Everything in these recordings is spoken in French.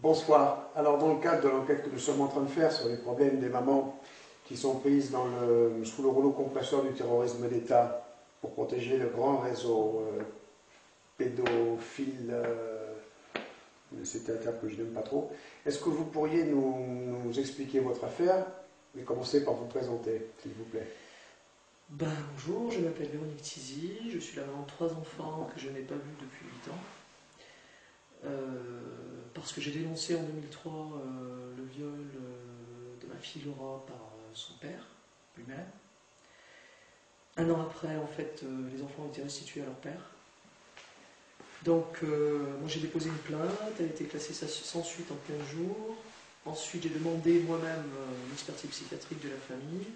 Bonsoir. Alors, dans le cadre de l'enquête que nous sommes en train de faire sur les problèmes des mamans qui sont prises sous le rouleau compresseur du terrorisme d'État pour protéger le grand réseau pédophile, c'est un terme que je n'aime pas trop, est-ce que vous pourriez nous expliquer votre affaire et commencer par vous présenter, s'il vous plaît? Bonjour, je m'appelle Véronique Tizy, je suis la maman de 3 enfants que je n'ai pas vus depuis 8 ans. Parce que j'ai dénoncé en 2003 le viol de ma fille Laura par son père lui-même. Un an après, en fait, les enfants ont été restitués à leur père. Donc, moi j'ai déposé une plainte, elle a été classée sans suite en 15 jours. Ensuite, j'ai demandé moi-même une expertise psychiatrique de la famille.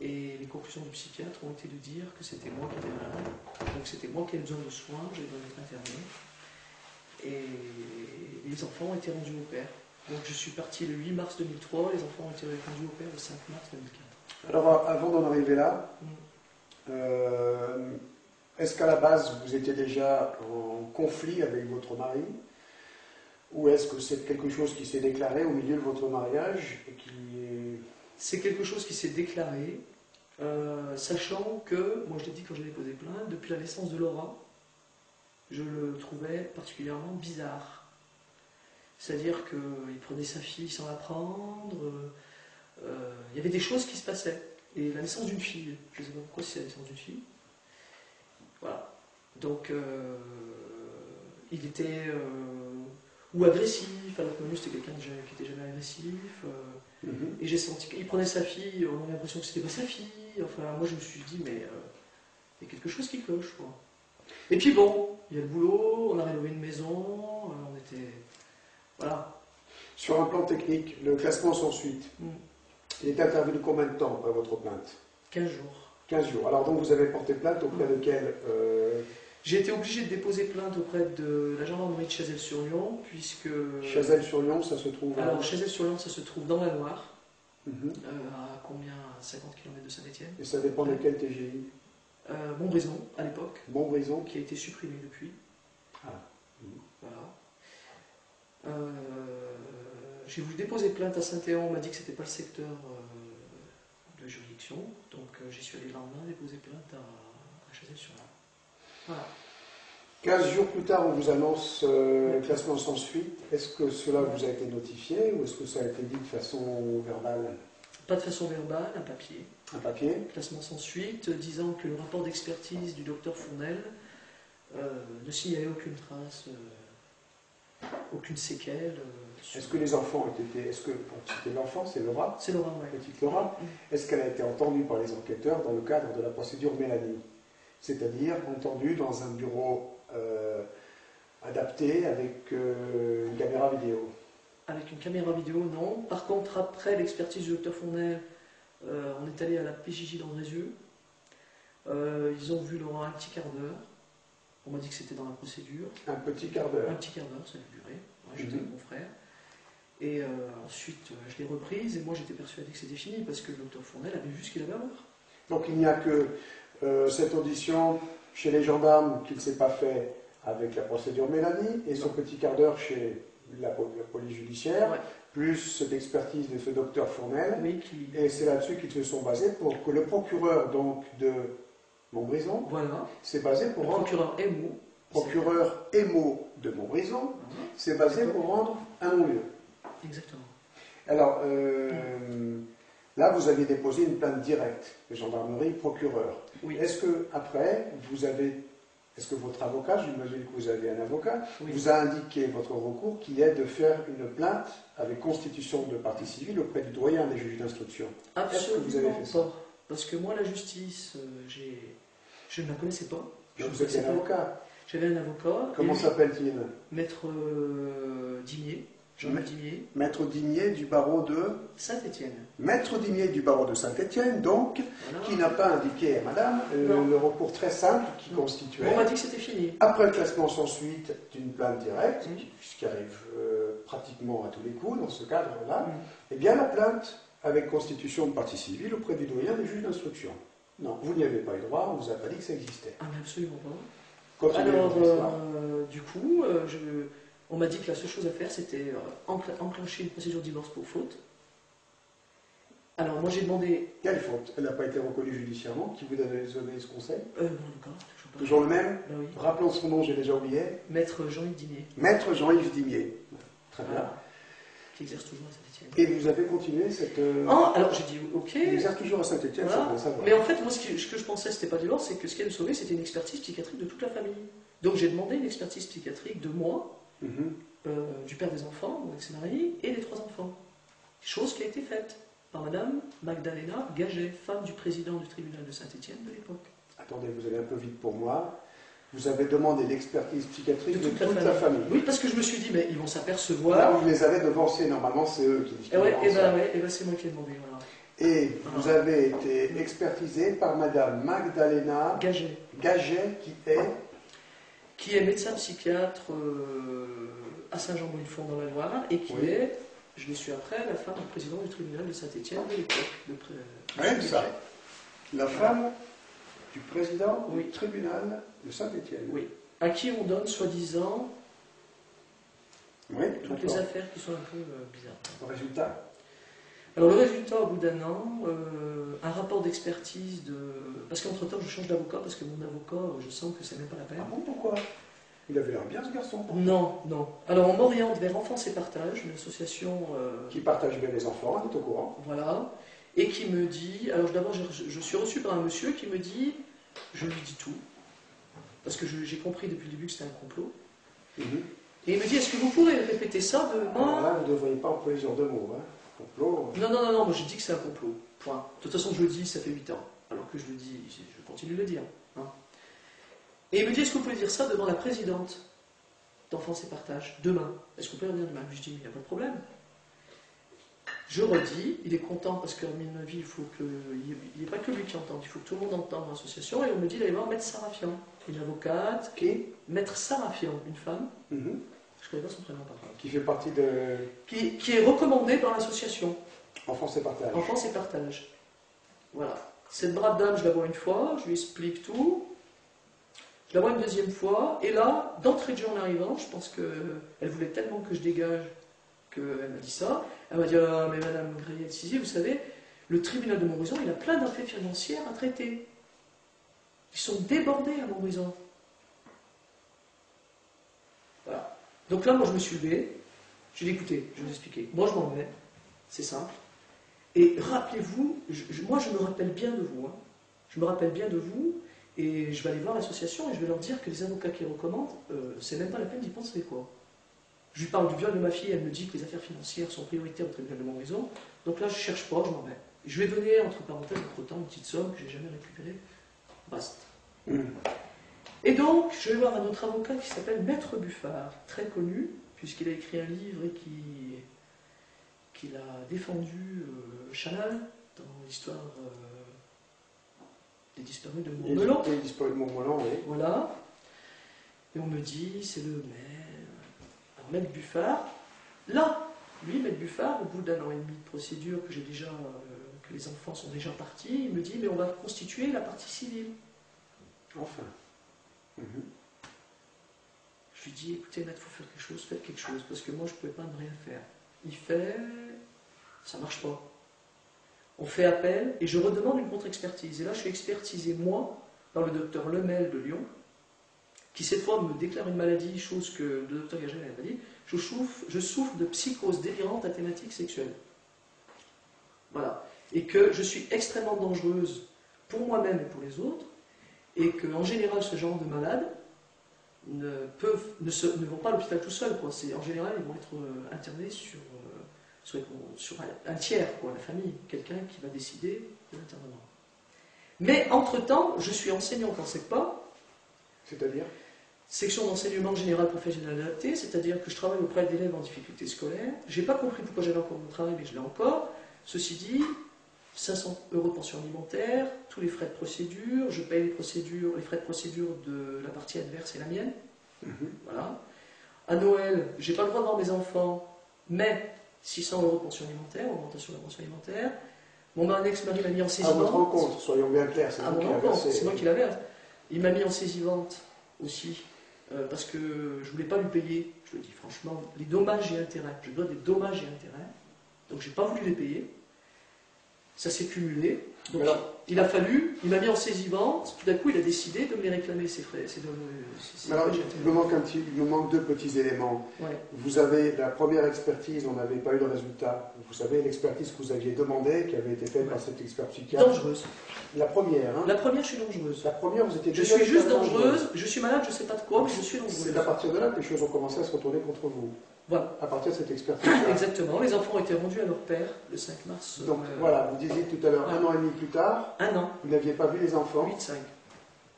Et les conclusions du psychiatre ont été de dire que c'était moi qui étais malade, donc c'était moi qui avais besoin de soins, j'avais besoin d'être interné. Et les enfants ont été rendus au père. Donc je suis parti le 8 mars 2003, les enfants ont été rendus au père le 5 mars 2004. Alors, avant d'en arriver là, est-ce qu'à la base vous étiez déjà en conflit avec votre mari? Ou est-ce que c'est quelque chose qui s'est déclaré au milieu de votre mariage et qui est... C'est quelque chose qui s'est déclaré, sachant que, moi je l'ai dit quand j'ai déposé plainte, depuis la naissance de Laura, je le trouvais particulièrement bizarre. C'est-à-dire qu'il prenait sa fille sans la prendre, il y avait des choses qui se passaient. Et la naissance d'une fille, je ne sais pas pourquoi c'est la naissance d'une fille. Voilà. Donc, il était ou agressif, alors que moi c'était quelqu'un qui n'était jamais agressif. Et j'ai senti qu'il prenait sa fille, on avait l'impression que c'était pas sa fille. Enfin, moi je me suis dit, mais il y a quelque chose qui cloche, quoi. Et puis bon, il y a le boulot, on a rénové une maison, on était... Voilà. Sur un plan technique, le classement sans suite, il est intervenu combien de temps après votre plainte? 15 jours. 15 jours. Alors donc vous avez porté plainte auprès de quel J'ai été obligé de déposer plainte auprès de la gendarmerie de Chazelles-sur-Yon, puisque... Chazelles-sur-Yon, ça se trouve... Alors Chazelles-sur-Yon, ça se trouve dans la Loire, à combien? À 50 km de Saint-Étienne. Et ça dépend de quel TGI? Montbrison, à l'époque. Montbrison. Qui a été supprimé depuis. Ah. Voilà. J'ai voulu déposer plainte à Saint-Éon, on m'a dit que c'était pas le secteur de juridiction, donc j'y suis allé le lendemain déposer plainte à Chazelles-sur-Yon. Voilà. 15 jours plus tard, on vous annonce le classement sans suite. Est-ce que cela vous a été notifié ou est-ce que ça a été dit de façon verbale? Pas de façon verbale, un papier. Un papier. Classement sans suite, disant que le rapport d'expertise du docteur Fournel ne signalait aucune trace, aucune séquelle. Est-ce que les enfants ont été... Est-ce que, pour citer l'enfant, c'est Laura? C'est Laura, oui. Petite Laura. Est-ce qu'elle a été entendue par les enquêteurs dans le cadre de la procédure Mélanie? C'est-à-dire entendue dans un bureau adapté avec une caméra vidéo? Avec une caméra vidéo, non. Par contre, après l'expertise du docteur Fournel, on est allé à la PJJ d'Andrézieux. Ils ont vu Laura un petit quart d'heure. On m'a dit que c'était dans la procédure. Un petit quart d'heure? Un petit quart d'heure, ça a duré. Ouais, j'étais avec mon frère. Et ensuite, je l'ai reprise et moi j'étais persuadé que c'était fini parce que le docteur Fournel avait vu ce qu'il avait à voir. Donc il n'y a que cette audition chez les gendarmes qui ne s'est pas fait avec la procédure Mélanie et son petit quart d'heure chez la police judiciaire, plus cette expertise de ce docteur Fournel. Oui, et c'est là-dessus qu'ils se sont basés pour que le procureur donc de Montbrison s'est basé pour rendre... Procureur Émo de Montbrison s'est basé pour rendre un non-lieu. Exactement. Alors, là, vous aviez déposé une plainte directe de gendarmerie procureur. Oui. Est-ce que après, est-ce que votre avocat, j'imagine que vous avez un avocat, vous a indiqué votre recours qui est de faire une plainte avec constitution de partie civile auprès du doyen des juges d'instruction? Est-ce que vous avez fait ça? Parce que moi, la justice, je ne la connaissais pas. Vous étiez un avocat? J'avais un avocat. Comment s'appelle-t-il? Maître Dimier. Maître Dimier du barreau de Saint-Étienne. Maître Dimier du barreau de Saint-Étienne, donc, qui n'a pas indiqué à madame le recours très simple qui constituait. On m'a dit que c'était fini. Après le classement sans suite d'une plainte directe, ce qui arrive pratiquement à tous les coups dans ce cadre-là, eh bien la plainte avec constitution de partie civile auprès du doyen des juges d'instruction. Non, vous n'y avez pas eu droit, on ne vous a pas dit que ça existait. Ah, mais absolument pas. Continuez. Alors, du coup, On m'a dit que la seule chose à faire, c'était enclencher une procédure de divorce pour faute. Alors moi j'ai demandé... Quelle faute? Elle n'a pas été reconnue judiciairement. Qui vous avait donné ce conseil? Non, d'accord, toujours pas. Toujours le même? Ben oui. Rappelons son nom, j'ai déjà oublié. Maître Jean-Yves Dimier. Maître Jean-Yves Dimier. Très bien. Voilà. Qui exerce toujours à Saint-Étienne. Et vous avez continué cette... alors j'ai dit ok. Il exerce toujours à Saint-Étienne, Voilà. ça, pour savoir. Mais en fait, moi ce que je pensais, c'était pas divorce, c'est que ce qui allait me sauver, c'était une expertise psychiatrique de toute la famille. Donc j'ai demandé une expertise psychiatrique de moi, du père des enfants, mon ex-mari, et des 3 enfants. Chose qui a été faite par Madame Magdalena Gaget, femme du président du tribunal de Saint-Étienne de l'époque. Attendez, vous allez un peu vite pour moi. Vous avez demandé l'expertise psychiatrique de toute la famille. Oui, parce que je me suis dit, mais ils vont Là, s'apercevoir. vous les avez devancés, normalement, c'est eux qui Et ben c'est moi qui ai demandé, voilà. Et vous avez été expertisé par Madame Magdalena Gaget, qui est médecin psychiatre à Saint-Jean-Bonifond dans la Loire, et qui est, je l'ai su après, la femme du président du tribunal de Saint-Étienne de l'époque. Oui, ça. La femme du président du tribunal de Saint-Étienne. Oui. À qui on donne, soi-disant, toutes les d'accord. affaires qui sont un peu bizarres. Le résultat? Alors le résultat, au bout d'un an, un rapport d'expertise de... Parce qu'entre-temps, je change d'avocat, parce que mon avocat, je sens que c'est même pas la peine. Ah bon, pourquoi? Il avait l'air bien, ce garçon. Non. Alors on m'oriente vers Enfance et Partage, une association... Qui partage bien les enfants, on est au courant. Voilà. Et qui me dit... Alors d'abord, je suis reçu par un monsieur qui me dit... Je lui dis tout. Parce que j'ai compris depuis le début que c'était un complot. Et il me dit, est-ce que vous pourrez répéter ça de moi? Alors là, vous ne devriez pas employer ce genre de mots. Hein. Complot. Non, moi je dis que c'est un complot. Point. De toute façon, je le dis, ça fait 8 ans. Alors que je le dis, je continue de le dire. Hein. Et il me dit, est-ce que vous pouvez dire ça devant la présidente d'Enfance et Partage, demain? Est-ce que vous pouvez revenir demain? Je dis, il n'y a pas de problème. Je redis, il est content parce qu'à mon avis, il faut qu'il n'y ait pas que lui qui entende, il faut que tout le monde entende dans l'association. Et on me dit d'aller voir Maître Sarafian, une avocate, Maître Sarafian, une femme, je ne connais pas son prénom par contre. Qui fait partie de... Qui est recommandée par l'association. Enfance et Partage. Enfance et Partage. Voilà. Cette brave dame, je la vois une fois, je lui explique tout. Je la vois une deuxième fois, et là, d'entrée de jeu en arrivant, je pense qu'elle voulait tellement que je dégage qu'elle m'a dit ça. Elle m'a dit, ah, mais Madame Gréet-Sizier, vous savez, le tribunal de Montbrison, il a plein d'affaires financières à traiter. Ils sont débordés à Montbrison. Voilà. Donc là, moi, je me suis levé. J'ai dit, écoutez, je vais vous expliquer. Moi, je m'en vais. C'est simple. Et rappelez-vous, moi, je me rappelle bien de vous. Hein. Je me rappelle bien de vous. Et je vais aller voir l'association et je vais leur dire que les avocats qui recommandent, c'est même pas la peine d'y penser, quoi. Je lui parle du viol de ma fille, elle me dit que les affaires financières sont prioritaires au tribunal de Montbrison. Donc là, je cherche pas, je m'en vais. Je vais donner, entre parenthèses, entre-temps, une petite somme que j'ai jamais récupérée. Basta. Et donc, je vais voir un autre avocat qui s'appelle Maître Buffard, très connu, puisqu'il a écrit un livre et qu'il a défendu Chanal dans l'histoire des disparus de Montmelon. Les disparus de Montmelon, oui. Voilà. Et on me dit, c'est le maire. Alors, Maître Buffard, là, lui, Maître Buffard, au bout d'1 an et demi de procédure que j'ai déjà, que les enfants sont déjà partis, il me dit, mais on va constituer la partie civile. Enfin. Je lui dis, écoutez, Maître, il faut faire quelque chose, faites quelque chose, parce que moi, je ne pouvais pas ne rien faire. Il fait, ça ne marche pas. On fait appel, et je redemande une contre-expertise. Et là, je suis expertisé, moi, par le docteur Lemel de Lyon, qui cette fois me déclare une maladie, chose que le docteur Gagel n'avait pas dit. Je souffre de psychose délirante à thématique sexuelle. Voilà. Et que je suis extrêmement dangereuse pour moi-même et pour les autres, et qu'en général, ce genre de malades ne vont pas à l'hôpital tout seuls. En général, ils vont être internés sur un tiers, quoi, la famille, quelqu'un qui va décider de l'internement. Mais entre-temps, je suis enseignante en SECPA, c'est-à-dire section d'enseignement général professionnel adapté, c'est-à-dire que je travaille auprès d'élèves en difficulté scolaire. Je n'ai pas compris pourquoi j'avais encore mon travail, mais je l'ai encore. Ceci dit, 500 € de pension alimentaire, tous les frais de procédure, je paye les frais de procédure de la partie adverse et la mienne. Voilà. À Noël, je n'ai pas le droit de voir mes enfants, mais 600 € de pension alimentaire, augmentation de la pension alimentaire. Mon ex-mari m'a mis en saisivante. À votre rencontre, soyons bien clairs, c'est à vous mon qui la rencontre, versé. c'est moi qui la verse. Il m'a mis en saisivante aussi, parce que je voulais pas lui payer. Je lui ai dit franchement, les dommages et intérêts. Je dois des dommages et intérêts. Donc j'ai pas voulu les payer. Ça s'est cumulé. Donc il a fallu, il m'a mis en saisie vente. Tout d'un coup, il a décidé de me les réclamer, ses frais. Alors, il me manque deux petits éléments. Ouais. Vous avez la première expertise, on n'avait pas eu de résultat. Vous savez, l'expertise que vous aviez demandée, qui avait été faite par cet expert psychiatre. Dangereuse. La première, hein. La première, je suis dangereuse. La première, vous étiez Je suis juste dangereuse, je suis malade, je ne sais pas de quoi, mais je suis dangereuse. C'est à partir de là que les choses ont commencé à se retourner contre vous. Voilà. À partir de cette expertise. Exactement. Les enfants ont été rendus à leur père le 5 mars. Donc voilà, vous disiez tout à l'heure, 1 an et demi plus tard, un an. Vous n'aviez pas vu les enfants. 8-5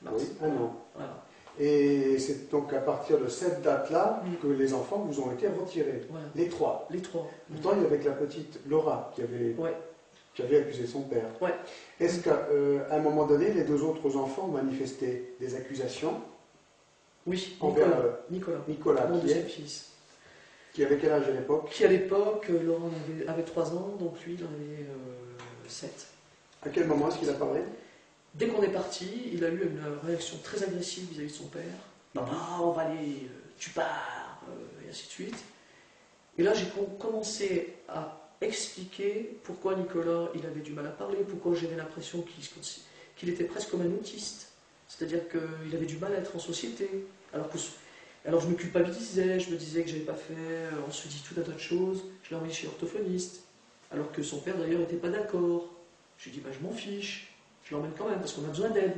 mars. Oui, 1 an. Voilà. Et c'est donc à partir de cette date-là que les enfants vous ont été retirés. Voilà. Les trois. Les trois. Pourtant, il y avait que la petite Laura qui avait accusé son père. Ouais. Est-ce qu'à un moment donné, les deux autres enfants ont manifesté des accusations? Oui, envers Nicolas, mon qui deuxième fils. Qui avait quel âge à l'époque? Qui à l'époque, Laurent avait 3 ans, donc lui il en avait 7. À quel moment est-ce qu'il a parlé? Dès qu'on est parti, il a eu une réaction très agressive vis-à-vis de son père. Papa, on va aller, tu pars, et ainsi de suite. Et là, j'ai commencé à expliquer pourquoi Nicolas, il avait du mal à parler, pourquoi j'avais l'impression qu'il était presque comme un autiste. C'est-à-dire qu'il avait du mal à être en société. Alors je me culpabilisais, je me disais que je n'avais pas fait, on se dit tout un tas de choses. Je l'ai envoyé chez l'orthophoniste, alors que son père d'ailleurs n'était pas d'accord. Je lui ai dit, je m'en fiche, je l'emmène quand même, parce qu'on a besoin d'aide.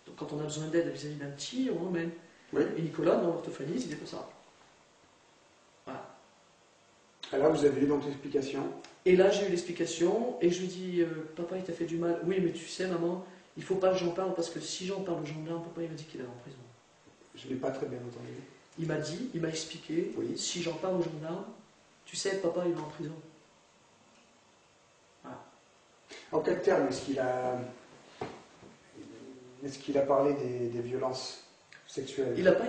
Donc quand on a besoin d'aide vis-à-vis d'un petit, on l'emmène. Oui. Et Nicolas, dans l'orthophoniste, il est pour ça. Voilà. Alors vous avez eu donc l'explication? Et là, j'ai eu l'explication, et je lui ai dit, papa, il t'a fait du mal. Oui, mais tu sais, maman, il ne faut pas que j'en parle, parce que si j'en parle aux gendarmes, papa, il m'a dit qu'il allait en prison. Je ne l'ai pas très bien entendu. Il m'a expliqué, oui. Si j'en parle aux gendarmes, tu sais, papa, il va en prison. Voilà. En quel terme est-ce qu'il a parlé des violences sexuelles? Il n'a pas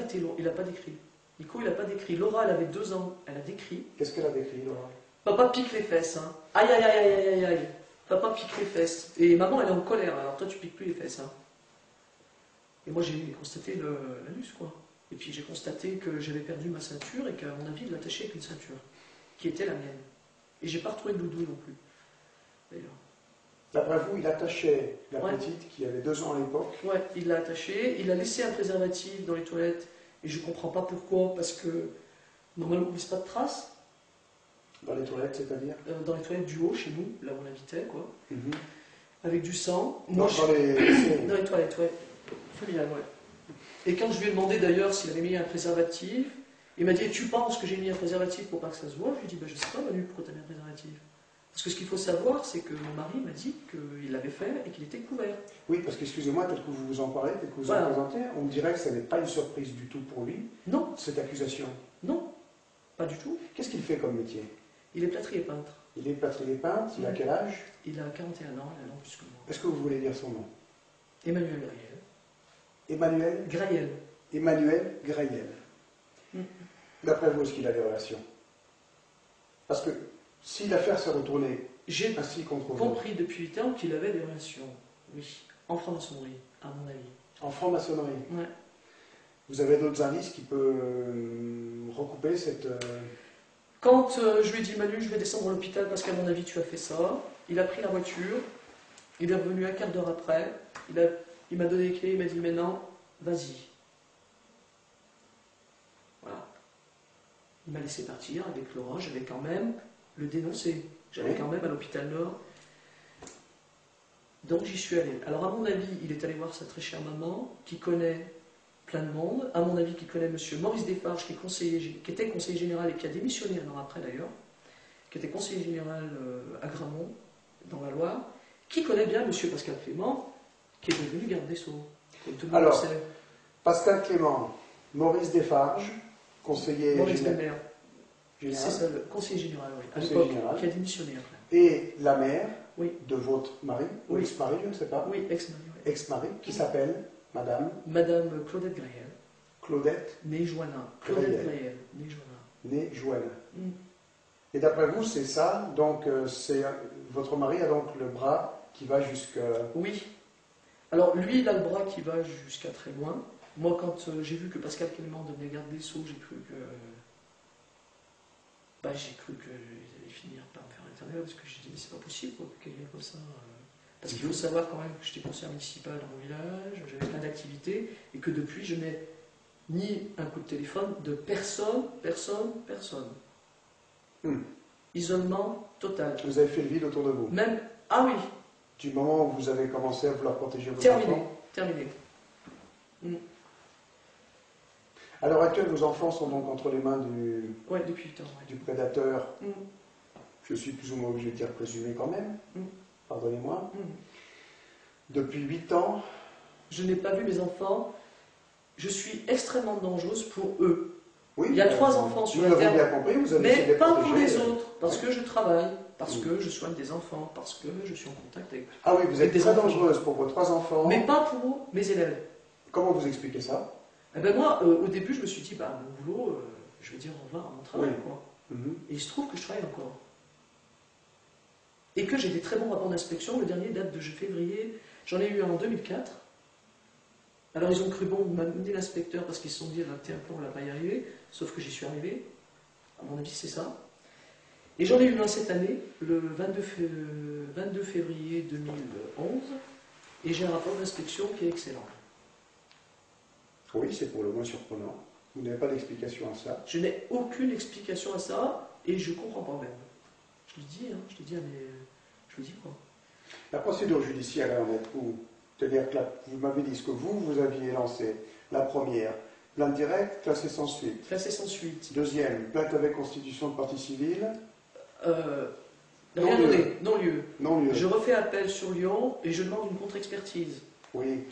décrit. Nico, il n'a pas décrit. Laura, elle avait 2 ans, elle a décrit. Qu'est-ce qu'elle a décrit, Laura? Papa pique les fesses, hein. Aïe, aïe, aïe, aïe, aïe, aïe. Papa pique les fesses. Et maman, elle est en colère, alors toi, tu piques plus les fesses, hein. Et moi, j'ai constaté l'anus, quoi. Et puis j'ai constaté que j'avais perdu ma ceinture et qu'à mon avis, il l'attachait avec une ceinture, qui était la mienne. Et j'ai pas retrouvé de doudou non plus, d'ailleurs. D'après vous, il attachait la petite qui avait 2 ans à l'époque? Ouais, il l'a attachée, il a laissé un préservatif dans les toilettes, et je comprends pas pourquoi, parce que normalement, on ne laisse pas de traces. Dans les toilettes, c'est-à-dire? Dans les toilettes du haut, chez nous, là où on habitait, quoi. Avec du sang. Moi, dans les toilettes, ouais. Familial, ouais. Et quand je lui ai demandé d'ailleurs s'il avait mis un préservatif, il m'a dit, tu penses que j'ai mis un préservatif pour pas que ça se voit? Je lui ai dit, je sais pas, Manu, pourquoi tu as mis un préservatif? Parce que ce qu'il faut savoir, c'est que mon mari m'a dit qu'il l'avait fait et qu'il était couvert. Oui, parce qu'excusez-moi, tel que vous vous en parlez, tel que vous en présentez, on dirait que ce n'est pas une surprise du tout pour lui. Non. Cette accusation. Non, pas du tout. Qu'est-ce qu'il fait comme métier? Il est plâtrier peintre. Il est plâtrier peintre, il a quel âge? Il a 41 ans, il a un an plus que moi. Est-ce que vous voulez dire son nom? Emmanuel Graël. Emmanuel Graël. Emmanuel Graël. D'après vous, est-ce qu'il a des relations? Parce que si l'affaire s'est retournée ainsi contre vous... J'ai compris depuis 8 ans qu'il avait des relations, oui, en franc-maçonnerie, à mon avis. En franc-maçonnerie? Ouais. Vous avez d'autres indices qui peuvent recouper cette... Quand je lui ai dit, Manu, je vais descendre à l'hôpital parce qu'à mon avis tu as fait ça, il a pris la voiture, il est revenu un quart d'heure après, il m'a donné les clés, il m'a dit, maintenant, vas-y. Voilà. Il m'a laissé partir avec Laurent, j'avais quand même le dénoncé. J'allais quand même à l'hôpital Nord. Donc j'y suis allé. Alors à mon avis, il est allé voir sa très chère maman, qui connaît plein de monde. À mon avis, qui connaît M. Maurice Desfarges, qui était conseiller général et qui a démissionné un an après d'ailleurs, qui était conseiller général à Gramont, dans la Loire, qui connaît bien M. Pascal Clément, qui est devenu garde des Sceaux. Alors, Pascal Clément, Maurice Desfarges, conseiller général. C'est ça, le conseiller général, oui, à l'époque, qui a démissionné après. Et la mère de votre mari, ou ex-mari, je ne sais pas. Oui, ex-mari. Oui. Ex-mari, qui s'appelle Madame Claudette Graël. Claudette née Joannin. Claudette Graël, née Joannin. Née Joannin. Et d'après vous, c'est ça, donc votre mari a donc le bras qui va jusqu'à... Oui. Alors lui, il a le bras qui va jusqu'à très loin. Moi, quand j'ai vu que Pascal Clément devenait garde des Sceaux, j'ai cru que qu'ils allaient finir par me faire l'intérieur, parce que j'ai dit, mais c'est pas possible quoi, que quelqu'un comme ça. Parce qu'il faut savoir quand même que j'étais conseiller municipal dans mon village, j'avais plein d'activités, et que depuis, je n'ai ni un coup de téléphone de personne. Isolement total. Vous avez fait le vide autour de vous. Même, ah oui. Du moment où vous avez commencé à vouloir protéger vos enfants. Terminé. À l'heure actuelle, vos enfants sont donc entre les mains depuis 8 ans, du prédateur. Je suis plus ou moins obligé de dire présumé quand même. Pardonnez-moi. Depuis 8 ans. Je n'ai pas vu mes enfants. Je suis extrêmement dangereuse pour eux. Oui, il y a 3 enfants sur la terre. Vous l'avez bien compris, vous avez mais pas pour les autres, parce que je travaille, parce que je soigne des enfants, parce que je suis en contact avec. Ah oui, vous êtes très dangereuse pour vos 3 enfants. Mais pas pour mes élèves. Comment vous expliquez ça? Eh ben moi, au début, je me suis dit, bah, mon boulot, je vais dire au revoir à mon travail, quoi. Et il se trouve que je travaille encore. Et que j'ai des très bons rapports d'inspection. Le dernier date de février. J'en ai eu un en 2004. Alors ils ont cru bon de m'amener l'inspecteur parce qu'ils se sont dit, t'es un plan, on ne va pas y arriver. Sauf que j'y suis arrivé. À mon avis, c'est ça. Et j'en ai eu un cette année, le 22 février 2011. Et j'ai un rapport d'inspection qui est excellent. Oui, c'est pour le moins surprenant. Vous n'avez pas d'explication à ça? Je n'ai aucune explication à ça et je ne comprends pas même. Je le dis, hein, je le dis quoi. La procédure judiciaire est en est où? C'est-à-dire que vous m'avez dit ce que vous aviez lancé. La première, plainte directe, classée sans suite. Classée sans suite. Deuxième, plainte avec constitution de partie civile. Non-lieu. Non-lieu. Je refais appel sur Lyon et je demande une contre-expertise. Oui.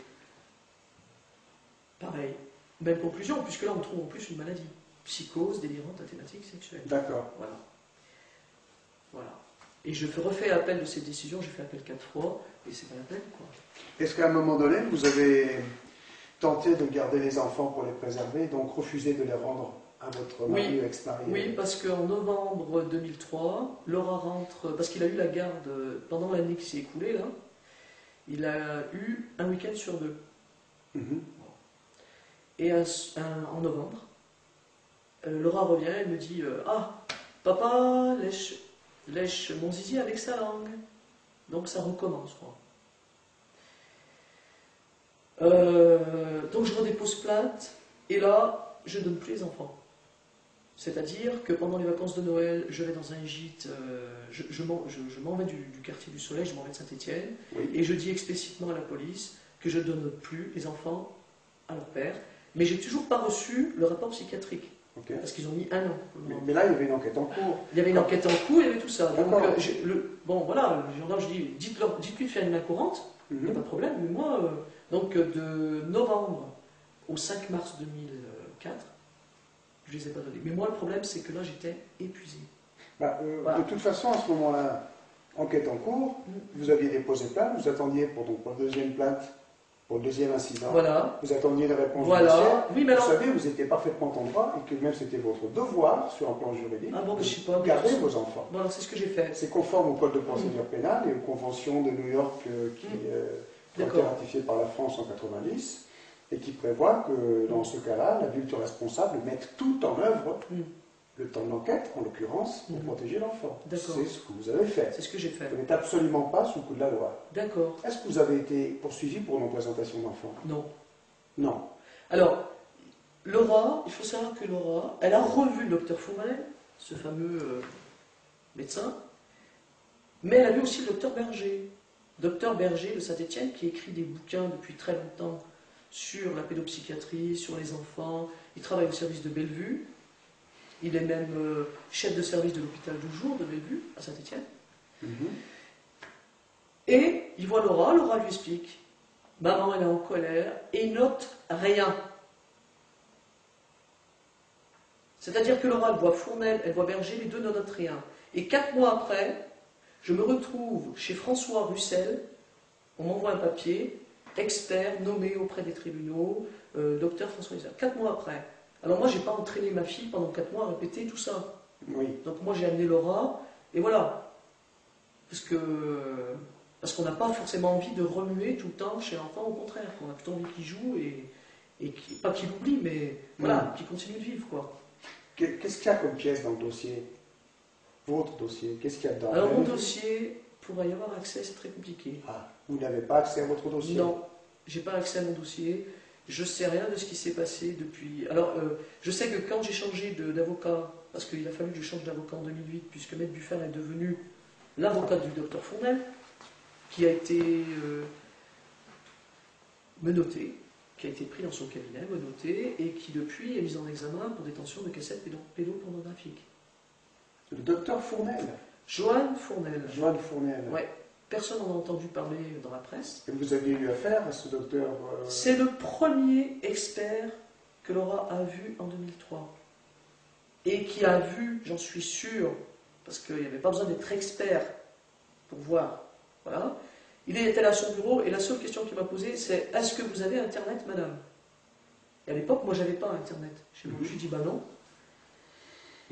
Pareil. Même conclusion, puisque là on trouve en plus une maladie. Psychose, délirante, à thématique sexuelle. D'accord. Voilà. Et je refais appel de cette décision, j'ai fait appel 4 fois, et c'est pas la peine, quoi. Est-ce qu'à un moment donné, vous avez tenté de garder les enfants pour les préserver, donc refusé de les rendre à votre mari ou ex-mari? Oui, parce qu'en novembre 2003, Laura rentre, parce qu'il a eu la garde pendant l'année qui s'est écoulée, là, il a eu un week-end sur 2. Et en novembre, Laura revient, elle me dit ah, papa lèche mon zizi avec sa langue. Donc ça recommence, quoi. Donc je redépose plainte, et là, je ne donne plus les enfants. C'est-à-dire que pendant les vacances de Noël, je vais dans un gîte, je m'en vais du quartier du Soleil, je m'en vais de Saint-Étienne, et je dis explicitement à la police que je ne donne plus les enfants à leur père. Mais j'ai toujours pas reçu le rapport psychiatrique. Parce qu'ils ont mis 1 an. Mais là, il y avait une enquête en cours. Il y avait une enquête en cours, il y avait tout ça. Donc, bon, voilà, le gendarme, je dis, dites-lui de faire une main courante, il n'y a pas de problème. Mais moi, donc de novembre au 5 mars 2004, je ne les ai pas donnés. Mais moi, le problème, c'est que là, j'étais épuisé. Voilà. De toute façon, à ce moment-là, enquête en cours, vous aviez déposé plainte, vous attendiez pour la deuxième plainte, pour le deuxième incident. Voilà. Vous attendiez la réponse judiciaire. Oui, mais alors... Vous savez, vous étiez parfaitement en droit et que même c'était votre devoir, sur un plan juridique, de garder vos enfants. Bon, alors c'est ce que j'ai fait. C'est conforme au Code de procédure pénale et aux conventions de New York qui ont été ratifiées par la France en 90 et qui prévoit que dans ce cas-là, l'adulte responsable mette tout en œuvre, le temps de l'enquête en l'occurrence, pour protéger l'enfant. C'est ce que vous avez fait. C'est ce que j'ai fait. Vous n'êtes absolument pas sous le coup de la loi. D'accord. Est-ce que vous avez été poursuivi pour non-présentation d'enfant? Non. Non. Alors, Laura, il faut savoir que Laura, elle a revu le docteur Fourmel, ce fameux médecin, mais elle a vu aussi le docteur Berger. Docteur Berger de Saint-Étienne, qui écrit des bouquins depuis très longtemps sur la pédopsychiatrie, sur les enfants. Il travaille au service de Bellevue. Il est même chef de service de l'hôpital du jour de Bellevue, à Saint-Étienne. Et il voit Laura, Laura lui explique. Maman, elle est en colère et note rien. C'est-à-dire que Laura, elle voit Fournel, elle voit Berger, les deux ne notent rien. Et 4 mois après, je me retrouve chez François Russell, on m'envoie un papier, expert nommé auprès des tribunaux, docteur François Russell. 4 mois après. Alors moi, je n'ai pas entraîné ma fille pendant 4 mois à répéter tout ça. Donc moi, j'ai amené Laura, et voilà. Parce qu'on n'a pas forcément envie de remuer tout le temps chez l'enfant, au contraire. On a plutôt envie qu'il joue, et et qui, pas qu'il oublie, mais voilà, qui continue de vivre, quoi. Qu'est-ce qu'il y a comme pièce dans le dossier? Votre dossier, qu'est-ce qu'il y a dedans? Alors mon dossier, pour y avoir accès, c'est très compliqué. Ah, vous n'avez pas accès à votre dossier? Non, j'ai pas accès à mon dossier. Je sais rien de ce qui s'est passé depuis. Alors, je sais que quand j'ai changé d'avocat, parce qu'il a fallu que je change d'avocat en 2008, puisque Maître Buffard est devenu l'avocat du docteur Fournel, qui a été menotté, qui a été pris dans son cabinet, menotté, et qui depuis est mis en examen pour détention de cassettes pédopornographiques. Le docteur Fournel? Joanne Fournel. Joanne Fournel. Ouais. Personne n'en a entendu parler dans la presse. Et vous aviez eu affaire à ce docteur C'est le premier expert que Laura a vu en 2003. Et qui a vu, j'en suis sûr, parce qu'il n'y avait pas besoin d'être expert pour voir. Voilà. Il était là à son bureau et la seule question qu'il m'a posée, c'est: est-ce que vous avez Internet, madame? Et à l'époque, moi, j'avais pas Internet. Je lui ai dit bah non.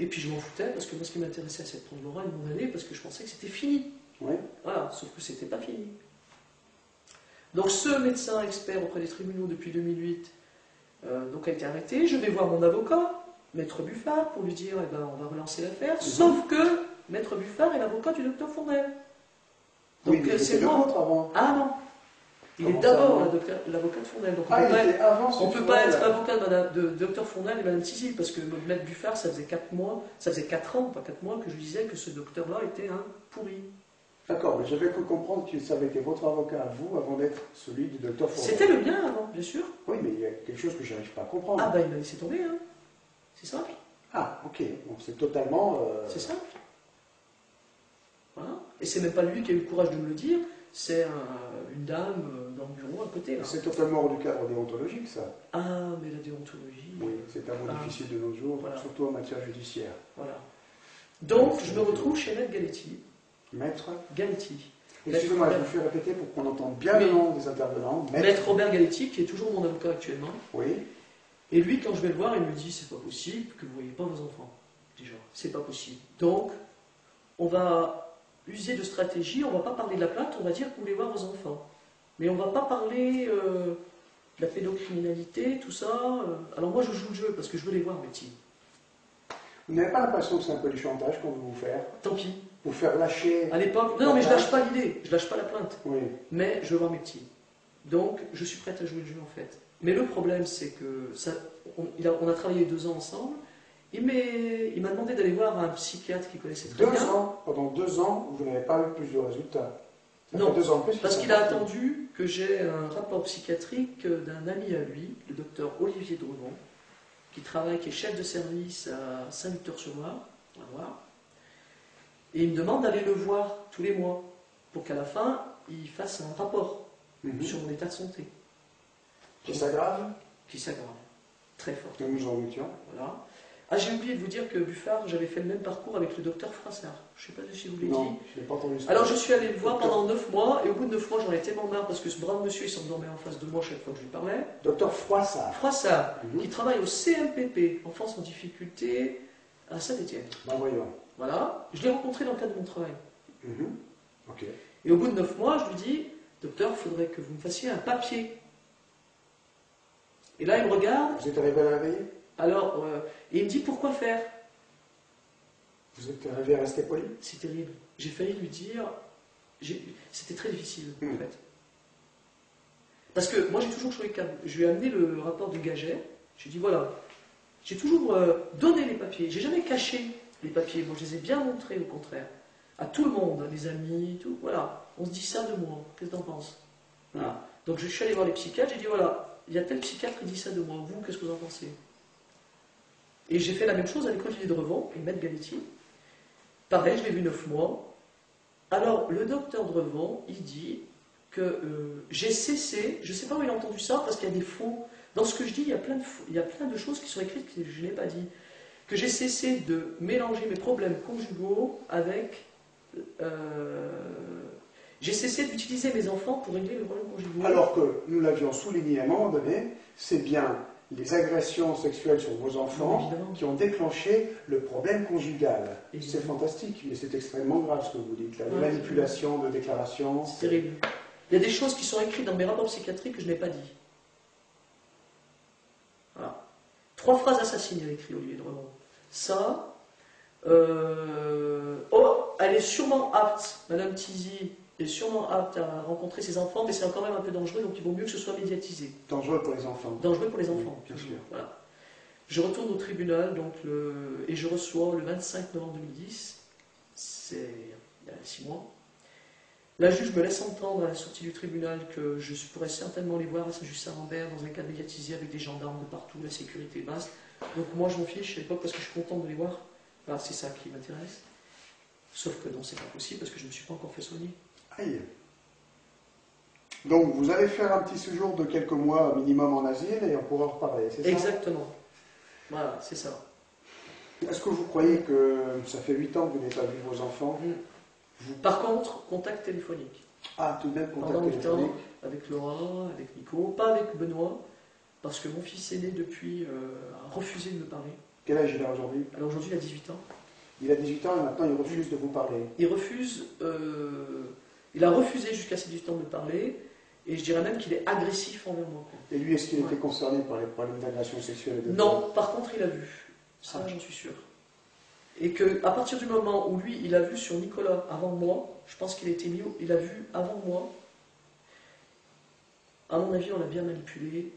Et puis je m'en foutais, parce que moi, ce qui m'intéressait, c'est de prendre Laura et de m'en aller, parce que je pensais que c'était fini. Oui. Voilà, sauf que c'était pas fini. Donc ce médecin expert auprès des tribunaux depuis 2008 donc a été arrêté. Je vais voir mon avocat, Maître Buffard, pour lui dire eh ben, on va relancer l'affaire. Sauf que Maître Buffard est l'avocat du docteur Fournel. Donc oui, c'est le vôtre avant. Ah non. Il est d'abord l'avocat de Fournel. Donc on ne peut pas être avocat de docteur Fournel et Madame Tizi, parce que Maître Buffard, ça faisait 4 mois, ça faisait 4 ans, pas 4 mois, que je lui disais que ce docteur-là était un pourri. D'accord, mais j'avais cru comprendre que ça avait été votre avocat à vous avant d'être celui du docteur Fournel. C'était le mien avant, bien sûr. Oui, mais il y a quelque chose que je n'arrive pas à comprendre. Ah bah il m'a laissé tomber, hein. C'est simple. Ah, ok, donc c'est totalement... C'est simple. Voilà. Et c'est même pas lui qui a eu le courage de me le dire, c'est une dame dans le bureau à côté. C'est totalement hors du cadre déontologique, ça. Ah, mais la déontologie... Oui, c'est un mot difficile de nos jours, voilà. Surtout en matière judiciaire. Voilà. Donc, je me retrouve chez Maître Galetti. Maître Galetti. Excusez-moi, je vous fais répéter pour qu'on entende bien le nom des intervenants. Maître Robert Galetti, qui est toujours mon avocat actuellement. Oui. Et lui, quand je vais le voir, il me dit: c'est pas possible que vous ne voyez pas vos enfants. Déjà, c'est pas possible. Donc, on va user de stratégie, on va pas parler de la plainte, on va dire que vous voulez voir vos enfants. Mais on va pas parler de la pédocriminalité, tout ça. Alors moi, je joue le jeu parce que je veux les voir, mes petits. Vous n'avez pas l'impression que c'est un peu du chantage qu'on veut vous faire? Tant pis. Vous faire lâcher... À l'époque, non, mais je lâche pas l'idée, je lâche pas la plainte. Oui. Mais je veux voir mes petits. Donc, je suis prête à jouer le jeu, en fait. Mais le problème, c'est que on a travaillé 2 ans ensemble. Il m'a demandé d'aller voir un psychiatre qui connaissait très bien. 2 ans? Pendant 2 ans, vous n'avez pas eu plus de résultats? Non, 2 ans de plus, parce qu'il a attendu que j'ai un rapport psychiatrique d'un ami à lui, le docteur Olivier Drevon, qui est chef de service à Saint-Victor-sur-Loire, et il me demande d'aller le voir tous les mois, pour qu'à la fin, il fasse un rapport sur mon état de santé. Qui s'aggrave? Qui s'aggrave. Très fort. Nous en étions. Voilà. Ah, j'ai oublié de vous dire que Buffard, j'avais fait le même parcours avec le docteur Froissart. Je ne sais pas si je vous l'ai dit. Non, je n'ai pas entendu ça. Alors je suis allé le voir pendant 9 mois, et au bout de 9 mois, j'en ai tellement marre parce que ce brave monsieur, il s'endormait en face de moi chaque fois que je lui parlais. Docteur Froissart. Froissart, qui travaille au CMPP, Enfance en difficulté, à Saint-Étienne. Ben voyons. Voilà. Je l'ai rencontré dans le cadre de mon travail. Ok. Et au bout de 9 mois, je lui dis: docteur, il faudrait que vous me fassiez un papier. Et là, il me regarde. Vous êtes arrivé à la réveiller? Alors, et il me dit: pourquoi faire? Vous êtes arrivé à rester poli? C'est terrible. J'ai failli lui dire... C'était très difficile, en fait. Parce que moi, j'ai toujours joué calme. Je lui ai amené le rapport de Gaget. Je lui ai dit: voilà, j'ai toujours donné les papiers. J'ai jamais caché les papiers. Moi, je les ai bien montrés, au contraire. À tout le monde, les amis, tout. Voilà. On se dit ça de moi. Qu'est-ce que t'en penses? Voilà. Donc, je suis allé voir les psychiatres. J'ai dit: voilà, il y a tel psychiatre qui dit ça de moi. Vous, qu'est-ce que vous en pensez? Et j'ai fait la même chose avec Olivier Drevon et Maître Galetti. Pareil, je l'ai vu 9 mois. Alors, le docteur Drevon, il dit que j'ai cessé, je ne sais pas où il a entendu ça, parce qu'il y a des faux. Dans ce que je dis, il y a plein de choses qui sont écrites que je n'ai pas dit. Que j'ai cessé de mélanger mes problèmes conjugaux avec... j'ai cessé d'utiliser mes enfants pour régler mes problèmes conjugaux. Alors que nous l'avions souligné à un moment donné, c'est bien les agressions sexuelles sur vos enfants qui ont déclenché le problème conjugal. C'est fantastique, mais c'est extrêmement grave ce que vous dites. La manipulation de déclarations. C'est terrible. Il y a des choses qui sont écrites dans mes rapports psychiatriques que je n'ai pas dit. 3 phrases assassines, il a écrit Olivier de Remond. Ça, oh, elle est sûrement apte, Madame Tizy est sûrement apte à rencontrer ses enfants, mais c'est quand même un peu dangereux, donc il vaut mieux que ce soit médiatisé. Dangereux pour les enfants. Dangereux pour les enfants, oui, bien sûr. Voilà. Je retourne au tribunal, donc et je reçois le 25 novembre 2010, c'est il y a 6 mois. La juge me laisse entendre à la sortie du tribunal que je pourrais certainement les voir à Saint-Just-Saint-Lambert dans un cadre médiatisé avec des gendarmes de partout, la sécurité basse. Donc moi je m'en fiche à l'époque parce que je suis content de les voir. Voilà, c'est ça qui m'intéresse. Sauf que non, c'est pas possible parce que je ne me suis pas encore fait soigner. Aïe. Donc vous allez faire un petit séjour de quelques mois minimum en asile et on pourra en reparler, c'est ça? Exactement. Voilà, c'est ça. Est-ce que vous croyez que ça fait 8 ans que vous n'avez pas vu vos enfants? Par contre, contact téléphonique. Ah, tout de même, contact Pendant 8 téléphonique. ans, avec Laura, avec Nico, pas avec Benoît, parce que mon fils aîné depuis a refusé de me parler. Quel âge il a aujourd'hui? Alors aujourd'hui, il a 18 ans. Il a 18 ans et maintenant il refuse de vous parler. Il refuse, il a refusé jusqu'à ses 18 ans de me parler, et je dirais même qu'il est agressif envers moi. Quoi. Et lui, est-ce qu'il était concerné par les problèmes d'agression sexuelle et de Non, par contre, il a vu. Ça, j'en suis sûr. Et qu'à partir du moment où lui, il a vu sur Nicolas avant moi, je pense qu'il a été mis, il a vu avant moi, à mon avis, on l'a bien manipulé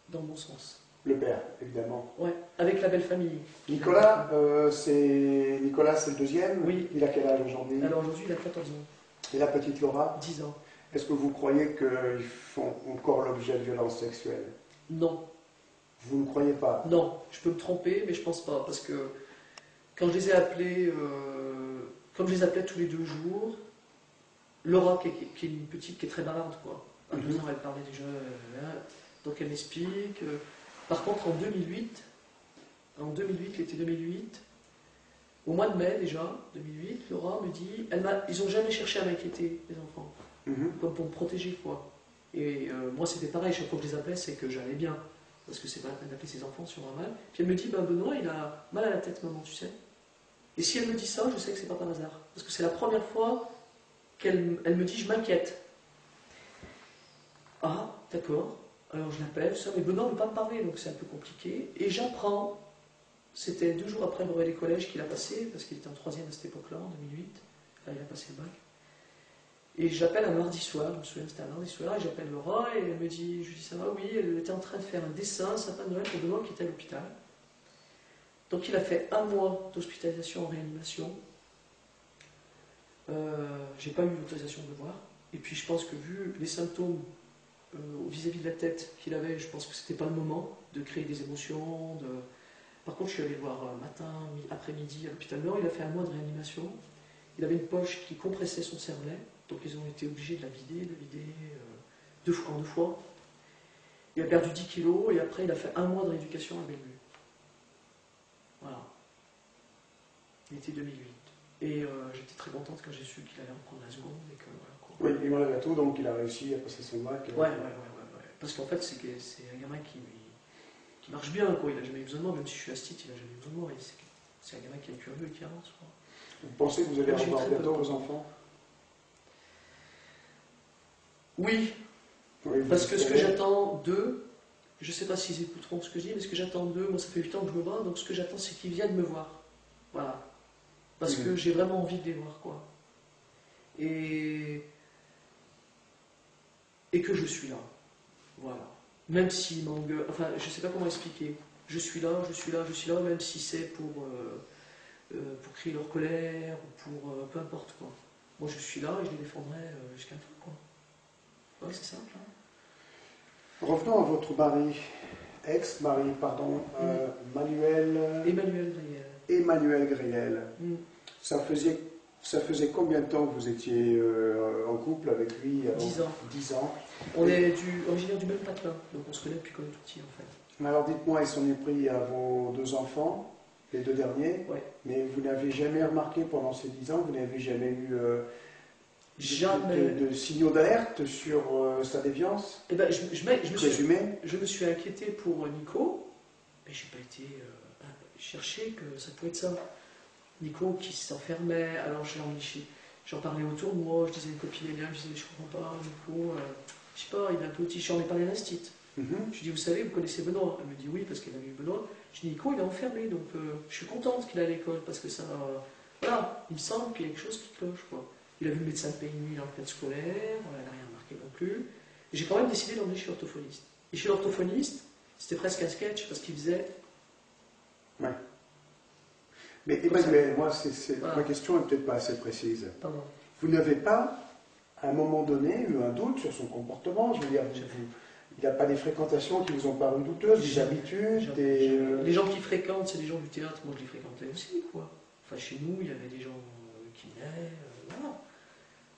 dans le bon sens. Le père, évidemment. Ouais, avec la belle famille. Nicolas, c'est le deuxième. Oui. Il a quel âge aujourd'hui? Alors aujourd'hui, il a 14 ans. Et la petite Laura? 10 ans. Est-ce que vous croyez qu'ils font encore l'objet de violences sexuelles? Non. Vous ne croyez pas? Non, je peux me tromper, mais je pense pas, parce que quand je les ai appelés, comme je les appelais tous les 2 jours, Laura, qui est une petite, qui est très bavarde, quoi. À 2 ans, elle parlait déjà, donc elle m'explique. Par contre, en 2008, l'été 2008, au mois de mai déjà, 2008, Laura me dit, ils n'ont jamais cherché à m'inquiéter, les enfants, comme pour me protéger, quoi. Et moi, c'était pareil, chaque fois que je les appelais, c'est que j'allais bien. Parce que c'est pas la peine d'appeler ses enfants si on va mal. Puis elle me dit, Benoît, il a mal à la tête, maman, tu sais. Et si elle me dit ça, je sais que c'est pas par hasard. Parce que c'est la première fois qu'elle me dit, je m'inquiète. Ah, d'accord. Alors je l'appelle, ça, mais Benoît ne veut pas me parler, donc c'est un peu compliqué. Et j'apprends, c'était 2 jours après le brevet des collèges qu'il a passé, parce qu'il était en 3e à cette époque-là, en 2008. Là, il a passé le bac. Et j'appelle un mardi soir, je me souviens, c'était un mardi soir, et j'appelle Laura, et elle me dit, je lui dis, ça va, oui, elle était en train de faire un dessin, un sapin de Noël pour Benoît qui était à l'hôpital. Donc il a fait 1 mois d'hospitalisation en réanimation. J'ai pas eu l'autorisation de le voir. Et puis je pense que vu les symptômes vis-à-vis de la tête qu'il avait, je pense que c'était pas le moment de créer des émotions. Par contre, je suis allé le voir matin, après-midi à l'hôpital Nord, il a fait 1 mois de réanimation. Il avait une poche qui compressait son cervelet. Donc ils ont été obligés de la vider, en 2 fois. Il a perdu 10 kilos et après il a fait 1 mois de rééducation à Bellevue. Voilà. L'été 2008. Et j'étais très contente quand j'ai su qu'il allait en prendre la seconde. Et que, voilà, quoi. Oui, il malgré tout, donc il a réussi à passer son bac. Ouais. Parce qu'en fait, c'est un gamin qui marche bien, quoi. Il n'a jamais eu besoin de moi, même si je suis astite, il n'a jamais eu besoin de moi. C'est un gamin qui est curieux et qui avance, quoi. Vous pensez que vous allez revoir bientôt vos enfants? Oui, parce que ce que j'attends d'eux, je ne sais pas s'ils écouteront ce que je dis, mais ce que j'attends d'eux, moi ça fait 8 ans que je me bats, donc ce que j'attends c'est qu'ils viennent me voir. Voilà. Parce que j'ai vraiment envie de les voir, quoi. Et que je suis là. Voilà. Même s'ils m'engueulent, enfin je ne sais pas comment expliquer. Je suis là, même si c'est pour crier leur colère, ou pour peu importe, quoi. Moi je suis là et je les défendrai jusqu'à la fin, quoi. Ouais, c'est simple. Hein. Revenons à votre ex-mari, pardon, Emmanuel Griel. Ça faisait combien de temps que vous étiez en couple avec lui? 10 ans. 10 ans. On est originaire du même patelin, donc on se connaît depuis qu'on est tout petit, en fait. Alors dites-moi, ils sont épris à vos 2 enfants, les 2 derniers, mais vous n'avez jamais remarqué pendant ces 10 ans, vous n'avez jamais eu... de signaux d'alerte sur sa déviance? Eh ben, je me suis inquiété pour Nico, mais je n'ai pas été chercher que ça pouvait être ça. Nico qui s'enfermait, alors j'en parlais autour de moi, je disais à une copine Elia, je disais, je comprends pas, Nico, je sais pas, il est un peu petit, j'en ai parlé à l'Institut. Je dis, vous savez, vous connaissez Benoît? Elle me dit oui, parce qu'elle a vu Benoît. Je dis, Nico, il est enfermé, donc je suis contente qu'il est à l'école, parce que ça... voilà, il me semble qu'il y a quelque chose qui cloche, quoi. Il a vu le médecin de PMI dans le cadre scolaire, elle n'a rien remarqué non plus. Et j'ai quand même décidé d'emmener chez l'orthophoniste. Et chez l'orthophoniste, c'était presque un sketch, parce qu'il faisait... Ouais. Mais Emmanuel, moi, Voilà. ma question n'est peut-être pas assez précise. Pardon. Vous n'avez pas, à un moment donné, eu un doute sur son comportement? Je veux dire, il n'y a pas des fréquentations qui vous ont paru douteuses, des habitudes, Les gens qui fréquentent, c'est des gens du théâtre, moi je les fréquentais aussi, quoi. Enfin, chez nous, il y avait des gens qui venaient, voilà.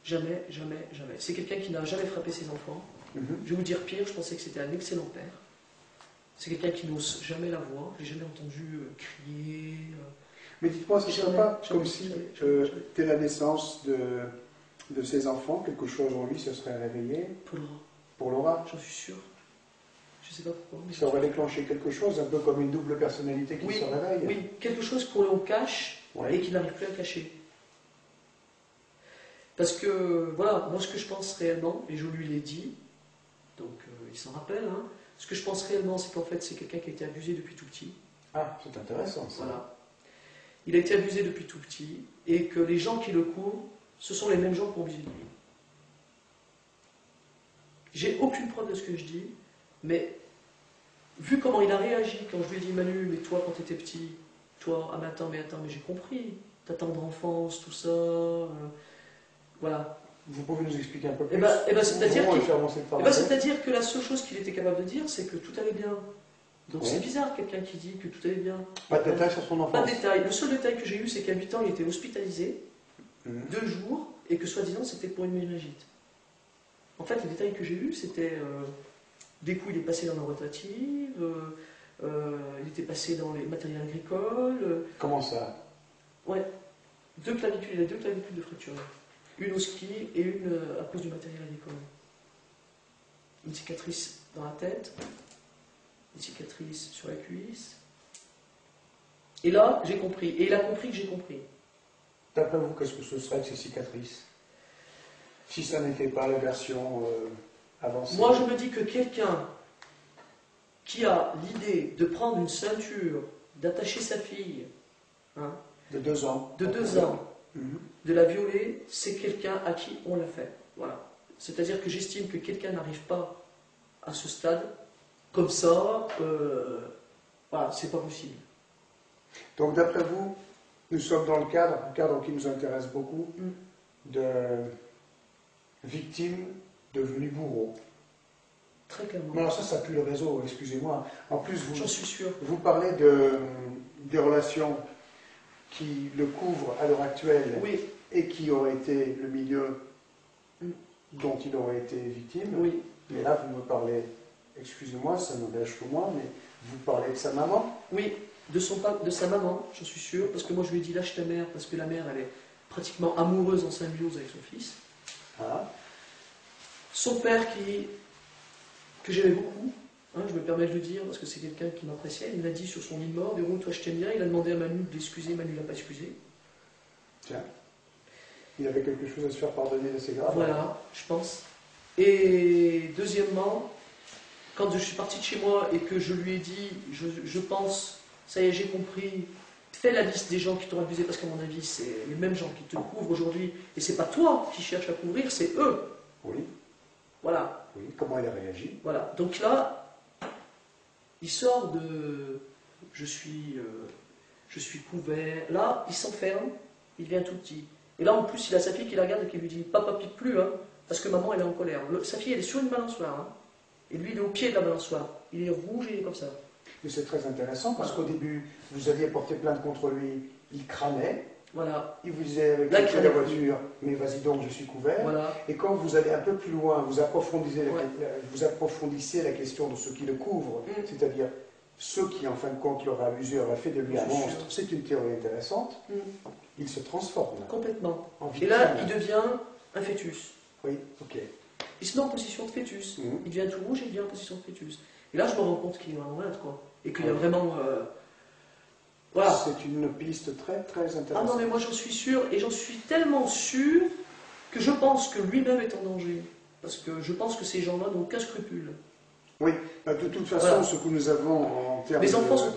Jamais, jamais, jamais. C'est quelqu'un qui n'a jamais frappé ses enfants. Je vais vous dire pire, je pensais que c'était un excellent père. C'est quelqu'un qui n'ose jamais la voix. Je n'ai jamais entendu crier. Mais dites-moi, ce ne serait pas comme si, dès la naissance de ses enfants, quelque chose en lui se serait réveillé? Pour Laura? J'en suis sûr. Je ne sais pas pourquoi. Ça aurait déclenché quelque chose, un peu comme une double personnalité qui se réveille? Oui, quelque chose qu'on l'on cache et qui n'arrive plus à cacher. Parce que, voilà, moi ce que je pense réellement, et je lui l'ai dit, donc il s'en rappelle, hein, ce que je pense réellement, c'est qu'en fait c'est quelqu'un qui a été abusé depuis tout petit. Ah, c'est intéressant ça. Voilà. Il a été abusé depuis tout petit, et que les gens qui le couvrent, ce sont les mêmes gens qui ont abusé de lui. J'ai aucune preuve de ce que je dis, mais vu comment il a réagi quand je lui ai dit, Manu, mais toi quand tu étais petit, toi, ah mais attends, mais j'ai compris, ta tendre enfance, tout ça, voilà. Vous pouvez nous expliquer un peu plus? C'est-à-dire que la seule chose qu'il était capable de dire, c'est que tout allait bien. Donc c'est bizarre, quelqu'un qui dit que tout allait bien. Pas de détails sur son enfance? Pas de détails. Le seul détail que j'ai eu, c'est qu'à 8 ans, il était hospitalisé, 2 jours, et que soi-disant, c'était pour une méningite. En fait, le détail que j'ai eu, c'était... des coups, il est passé dans la rotative, il était passé dans les matériels agricoles. Comment ça? Ouais. 2 clavicules, il a 2 clavicules de fracture. Une au ski et une à cause du matériel agricole. Une cicatrice dans la tête, une cicatrice sur la cuisse. Et là, j'ai compris. Et il a compris que j'ai compris. D'après vous, qu'est-ce que ce serait que ces cicatrices? Si ça n'était pas la version avancée. Moi, je me dis que quelqu'un qui a l'idée de prendre une ceinture, d'attacher sa fille, hein, de 2 ans. De 2 ans. De la violer, c'est quelqu'un à qui on l'a fait. Voilà. C'est-à-dire que j'estime que quelqu'un n'arrive pas à ce stade, comme ça, voilà, c'est pas possible. Donc d'après vous, nous sommes dans le cadre, un cadre qui nous intéresse beaucoup, de victimes devenues bourreaux. Très clairement. Mais alors ça pue le réseau, excusez-moi. En plus, j'en suis sûr. Vous parlez des relations qui le couvrent à l'heure actuelle et qui auraient été le milieu dont il aurait été victime. Oui. Mais là, vous me parlez, excusez-moi, ça n'engage que moi, mais vous parlez de sa maman? Oui, de sa maman, j'en suis sûr, parce que moi je lui ai dit lâche ta mère, parce que la mère, elle est pratiquement amoureuse en symbiose avec son fils. Ah. Son père que j'aimais beaucoup, hein, je me permets de le dire, parce que c'est quelqu'un qui m'appréciait, il m'a dit sur son lit de mort, Véro, toi je t'aime bien, il a demandé à Manu de l'excuser, Manu ne l'a pas excusé. Tiens, il avait quelque chose à se faire pardonner de ses graves. Voilà, je pense. Et deuxièmement, quand je suis parti de chez moi et que je lui ai dit, je pense, ça y est, j'ai compris, fais la liste des gens qui t'ont abusé, parce qu'à mon avis, c'est les mêmes gens qui te couvrent aujourd'hui, et c'est pas toi qui cherches à couvrir, c'est eux. Oui. Voilà. Oui, comment il a réagi? Voilà. Donc là, il sort de je suis couvert. Là, il s'enferme, il devient tout petit. Et là, en plus, il a sa fille qui la regarde et qui lui dit papa pique plus, hein, parce que maman elle est en colère. Sa fille elle est sur une balançoire, hein, et lui il est au pied de la balançoire. Il est rouge et il est comme ça. Mais c'est très intéressant parce qu'au début, vous aviez porté plainte contre lui, il crânait. Voilà. Il vous disait avec la clé de la voiture, mais vas-y donc, je suis couvert. Voilà. Et quand vous allez un peu plus loin, vous approfondissez la question de ceux qui le couvrent, c'est-à-dire ceux qui, en fin de compte, l'auraient abusé, auraient fait de lui un monstre. C'est une théorie intéressante. Il se transforme. Complètement. En et là, il devient un fœtus. Oui, ok. Il se met en position de fœtus. Il devient tout rouge et il devient en position de fœtus. Et là, je me rends compte qu'il est vraiment malade, quoi. Et qu'il y a vraiment... Voilà. C'est une piste très, très intéressante. Ah non, mais moi, j'en suis sûr, et j'en suis tellement sûr que je pense que lui-même est en danger. Parce que je pense que ces gens-là n'ont aucun scrupule. Oui, bah, de toute façon, Voilà. ce que nous avons en termes, Les enfants sont...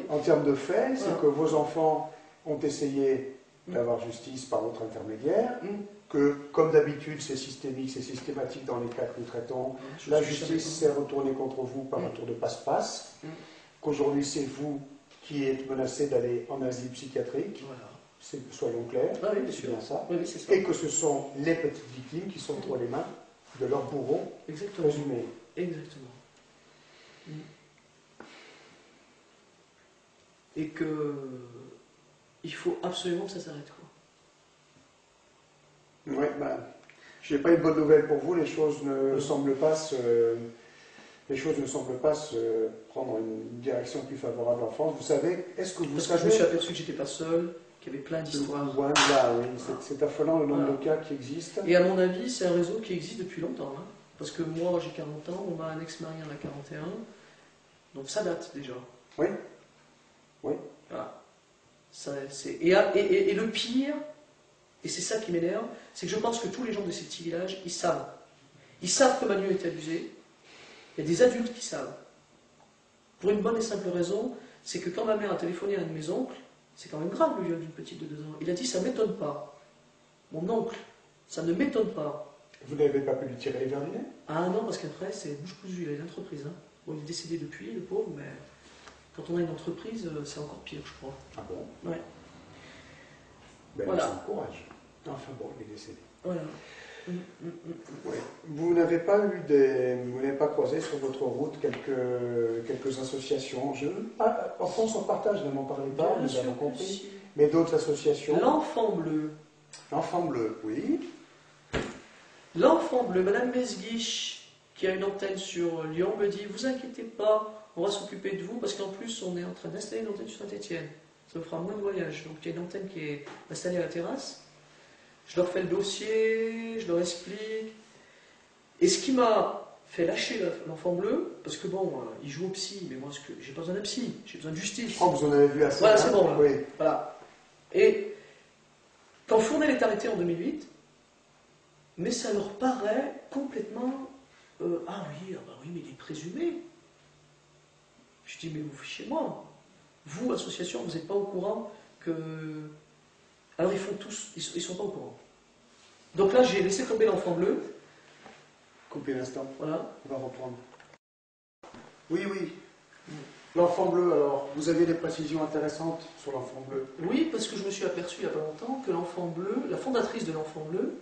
en termes de faits, c'est Voilà. que vos enfants ont essayé d'avoir justice par votre intermédiaire, que, comme d'habitude, c'est systémique, c'est systématique dans les cas que nous traitons. La justice s'est retournée contre vous par un tour de passe-passe, qu'aujourd'hui c'est vous qui êtes menacé d'aller en asile psychiatrique, Voilà. soyons clairs, Ah oui, bien c'est sûr. bien ça, Oui, c'est ça. et que ce sont les petites victimes qui sont entre les mains de leurs bourreaux Exactement. présumés. Exactement. Et que il faut absolument que ça s'arrête, quoi. Ouais, ben, je n'ai pas une bonne nouvelle pour vous, les choses ne semblent pas se prendre une direction plus favorable en France. Vous savez, est-ce que vous Parce savez... que je me suis aperçu que j'étais pas seul, qu'il y avait plein d'histoires. Là, oui, c'est affolant le nombre Voilà. de cas qui existent. Et à mon avis, c'est un réseau qui existe depuis longtemps. Hein. Parce que moi, j'ai 40 ans, on a un ex-mari en a 41, donc ça date déjà. Oui. Oui. Voilà. Et le pire, et c'est ça qui m'énerve, c'est que je pense que tous les gens de ces petits villages, ils savent. Ils savent que Manu est abusé. Il y a des adultes qui savent. Pour une bonne et simple raison, c'est que quand ma mère a téléphoné à un de mes oncles, c'est quand même grave le viol d'une petite de 2 ans, il a dit ça ne m'étonne pas. Mon oncle, ça ne m'étonne pas. Vous n'avez pas pu lui tirer les verres du nez? Ah non, parce qu'après, c'est bouche cousue, il a une entreprise. Hein. Bon, il est décédé depuis, le pauvre, mais quand on a une entreprise, c'est encore pire, je crois. Ah bon? Ouais. Ben, Voilà. c'est un courage. Enfin bon, il est décédé. Voilà. Oui. Vous n'avez pas croisé sur votre route quelques associations. En France, on partage, ne m'en parlez pas, Bien nous sûr avons que compris. si. Mais d'autres associations. L'Enfant Bleu. L'Enfant Bleu, oui. L'Enfant Bleu, Madame Mesguich, qui a une antenne sur Lyon, me dit vous inquiétez pas, on va s'occuper de vous, parce qu'en plus, on est en train d'installer une antenne sur Saint-Etienne. Ça me fera moins de voyages. Donc, il y a une antenne qui est installée à la terrasse. Je leur fais le dossier, je leur explique. Et ce qui m'a fait lâcher l'Enfant Bleu, parce que bon, il joue au psy, mais moi, j'ai pas besoin d'un psy, j'ai besoin de justice. Je crois que vous en avez vu assez. Voilà, c'est bon. Là. Oui. Voilà. Et quand Fournel est arrêté en 2008, mais ça leur paraît complètement... ah oui, mais il est présumé. Je dis, mais vous fichez moi. Vous, association, vous n'êtes pas au courant que... Alors ils font tous, ils sont pas au courant. Donc là, j'ai laissé tomber l'Enfant Bleu. Coupez l'instant. Voilà. On va reprendre. Oui, oui. L'Enfant Bleu, alors, vous avez des précisions intéressantes sur l'Enfant Bleu? Oui, parce que je me suis aperçu il n'y a pas longtemps que l'Enfant Bleu, la fondatrice de l'Enfant Bleu,